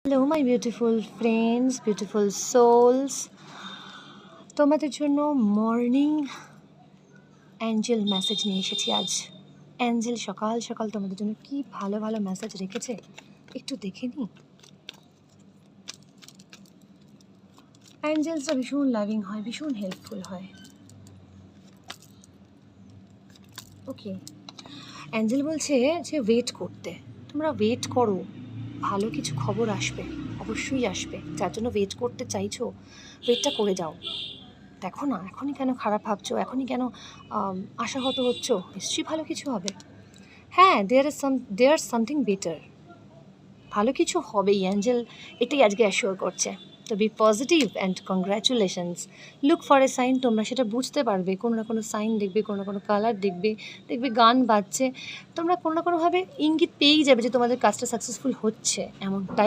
Hello my beautiful friends, beautiful souls, তোমাদের জন্য morning Angel message নিয়ে এসেছি আজ। অ্যাঞ্জেল সকাল সকাল তোমাদের জন্য কি ভালো ভালো মেসেজ রেখেছে, একটু দেখে নিই। অ্যাঞ্জেলসরা ভীষণ লাভিং হয়, ভীষণ হেল্পফুল হয়। ওকে, অ্যাঞ্জেল বলছে যে ওয়েট করতে, তোমরা ওয়েট করো, ভালো কিছু খবর আসবে, অবশ্যই আসবে। যার জন্য ওয়েট করতে চাইছো, ওয়েটটা করে যাও। দেখো না, এখনই কেন খারাপ ভাবছো, এখনই কেন আশাহত হচ্ছ? নিশ্চয়ই ভালো কিছু হবে। হ্যাঁ, দেয়ার সামথিং বেটার, ভালো কিছু হবেই। অ্যাঞ্জেল এটাই আজকে অ্যাসিওর করছে। তো be positive and congratulations. Look for a sign, তোমরা সেটা বুঝতে পারবে। কোনো না কোনো সাইন দেখবে, কোনো না কোনো কালার দেখবে, দেখবে গান বাজছে, তোমরা কোনো না কোনোভাবে ইঙ্গিত পেয়েই যাবে যে তোমাদের কাজটা সাকসেসফুল হচ্ছে, এমনটাই